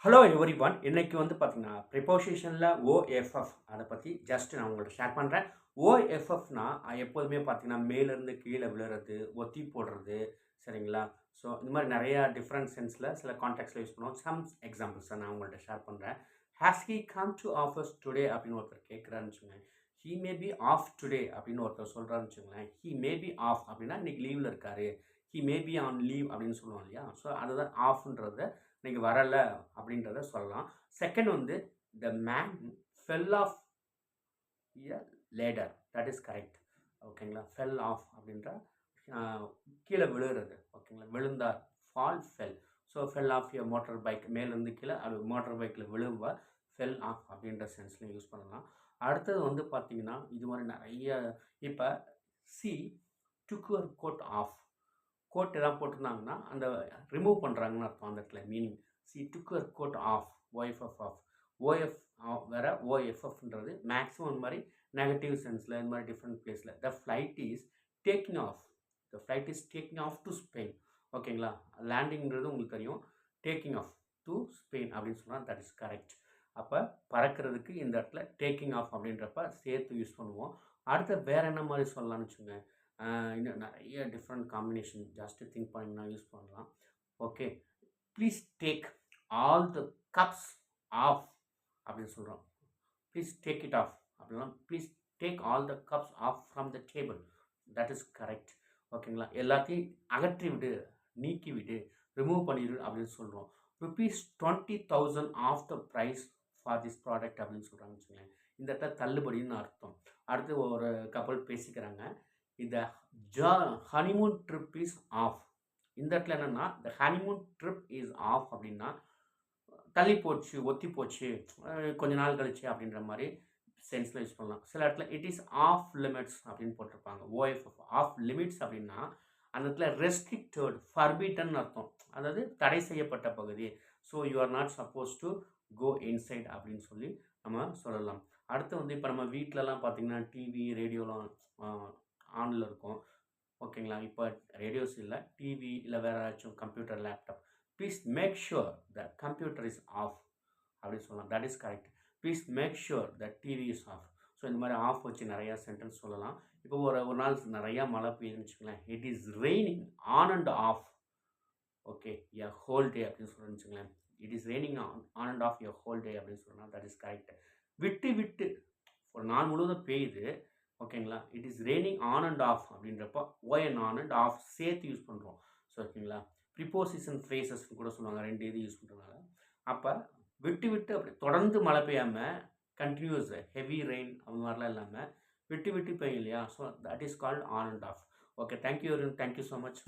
Hello every one. இன்னைக்கு வந்து பார்த்தீங்கன்னா, ப்ரிப்போசிஷனில் ஓஎஃப்எஃப் அதை பற்றி ஜஸ்ட் நான் உங்கள்ட்ட ஷேர் பண்ணுறேன். ஓஎஃப்எஃப்னா எப்போதுமே பார்த்தீங்கன்னா, மேலேருந்து கீழே விழுறது, ஒத்தி போடுறது, சரிங்களா? ஸோ இந்த மாதிரி நிறையா டிஃப்ரெண்ட் சென்ஸில் சில கான்டெக்ட்ஸில் யூஸ் பண்ணுவோம். சம் எக்ஸாம்பிள்ஸை நான் உங்கள்ட்ட ஷேர் பண்ணுறேன். Has he come to office today அப்படின்னு ஒருத்தர் கேட்குறாருன்னு வச்சுக்கோங்களேன். He may be off today அப்படின்னு ஒருத்தர் சொல்கிறாருன்னு வச்சுக்கோங்களேன். ஹி மே பி ஆஃப் அப்படின்னா இன்னைக்கு லீவில் இருக்காரு. He may be on leave அப்படின்னு சொல்லுவோம் இல்லையா? ஸோ அதுதான் ஆஃப்ன்றத இன்னைக்கு வரல அப்படின்றத சொல்லலாம். செகண்ட் வந்து the man fell off a ladder. That is correct. ஓகேங்களா? ஃபெல் ஆஃப் அப்படின்ற கீழே விழுகிறது. ஓகேங்களா? விழுந்தார். Fall fell. So fell off a motor bike. மேலேருந்து கீழே அது மோட்டார் பைக்கில் விழுவ ஃபெல் ஆஃப் அப்படின்ற சென்ஸ்லையும் யூஸ் பண்ணலாம். அடுத்தது வந்து பார்த்தீங்கன்னா, இது மாதிரி நிறைய இப்போ she took your coat off. Coat எதாவது போட்டிருந்தாங்கன்னா அந்த ரிமூவ் பண்ணுறாங்கன்னு அர்த்தம் அந்த இடத்துல meaning. She took your coat off. O F F off. O F வேற ஓஎஃப்எஃப்ன்றது மேக்ஸிமம் இந்த மாதிரி நெகட்டிவ் சென்ஸில் இந்த மாதிரி டிஃப்ரெண்ட் பிளேஸில் the flight is taking off. The flight is taking off to Spain. ஓகேங்களா? லேண்டிங்கிறது உங்களுக்கு தெரியும். டேக்கிங் ஆஃப் டு ஸ்பெயின் அப்படின்னு சொன்னால் தட் இஸ் கரெக்ட். அப்போ பறக்கிறதுக்கு இந்த இடத்துல டேக்கிங் ஆஃப் அப்படின்றப்ப சேர்த்து யூஸ் பண்ணுவோம். அடுத்து வேறு என்ன மாதிரி சொல்லலாம்னு வச்சுங்க. இன்னும் நிறைய டிஃப்ரெண்ட் காம்பினேஷன் ஜஸ்ட்டு திங்க் பண்ணினா யூஸ் பண்ணலாம். Okay. Please take all the cups off அப்படின்னு சொல்கிறோம். ப்ளீஸ் டேக் இட் ஆஃப் அப்படின்னா please take all the cups off from the table. That is correct. ஓகேங்களா? எல்லாத்தையும் அகற்றி விடு, நீக்கி விடு, ரிமூவ் பண்ணிடு அப்படின்னு சொல்கிறோம். ₹20,000 off the price for this product அப்படின்னு சொல்கிறாங்கன்னு வச்சுக்கோங்களேன். இந்த இடத்துல தள்ளுபடின்னு அர்த்தம். அடுத்து ஒரு கப்பல் பேசிக்கிறாங்க. இந்த ஹனிமூன் ட்ரிப் இஸ் ஆஃப். இந்த இடத்துல என்னென்னா த ஹனிமூன் ட்ரிப் இஸ் ஆஃப் அப்படின்னா தள்ளி போச்சு, ஒத்தி போச்சு, கொஞ்ச நாள் கழிச்சு அப்படின்ற மாதிரி சென்ஸில் யூஸ் பண்ணலாம். சில இடத்துல இட் இஸ் ஆஃப் லிமிட்ஸ் அப்படின்னு போட்டிருப்பாங்க. ஓஎஃப்எஃப் ஆஃப் லிமிட்ஸ் அப்படின்னா அந்த இடத்துல ரெஸ்ட்ரிக்டட், ஃபர்பிட்டன் அர்த்தம். அதாவது தடை செய்யப்பட்ட பகுதி. So you are not suppose to go inside அப்படின்னு சொல்லி நம்ம சொல்லலாம். அடுத்து வந்து இப்போ நம்ம வீட்டிலலாம் பார்த்தீங்கன்னா டிவி, ரேடியோலாம் ஆனில் இருக்கும். ஓகேங்களா? இப்போ ரேடியோஸ் இல்லை, டிவி இல்லை வேறு ஏதாச்சும் computer, laptop. Please make sure the computer is off அப்படின்னு சொல்லலாம். That is correct. Please make sure the TV is off. So இந்த மாதிரி ஆஃப் வச்சு நிறையா சென்டென்ஸ் சொல்லலாம். இப்போ ஒரு நாள் நிறையா மழை பெய்யுதுன்னு வச்சுக்கோங்களேன். It is raining on and off. Okay. A whole day அப்படின்னு சொல்லணும்னு வச்சுக்கோங்களேன். It is raining on and off a whole day அப்படின்னு சொல்லலாம். That is correct. விட்டு விட்டு ஒரு நாள் முழுவதும் பெய்யுது. ஓகேங்களா? It is raining on and off அப்படின்றப்போ ஓஎன் ஆன் அண்ட் ஆஃப் சேர்த்து யூஸ் பண்ணுறோம். ஸோ ஓகேங்களா? ப்ரிப்போசிஷன் ஃப்ரேசஸ்ன்னு கூட சொல்லுவாங்க. 2 இது யூஸ் பண்ணுறதுனால. அப்போ விட்டு விட்டு அப்படி தொடர்ந்து மழை பெய்யாமல் கண்டினியூஸ் ஹெவி ரெயின் அந்த மாதிரிலாம் இல்லாமல் விட்டு விட்டு பெய்யும் இல்லையா? So that is called on and off. Okay. Thank you so much.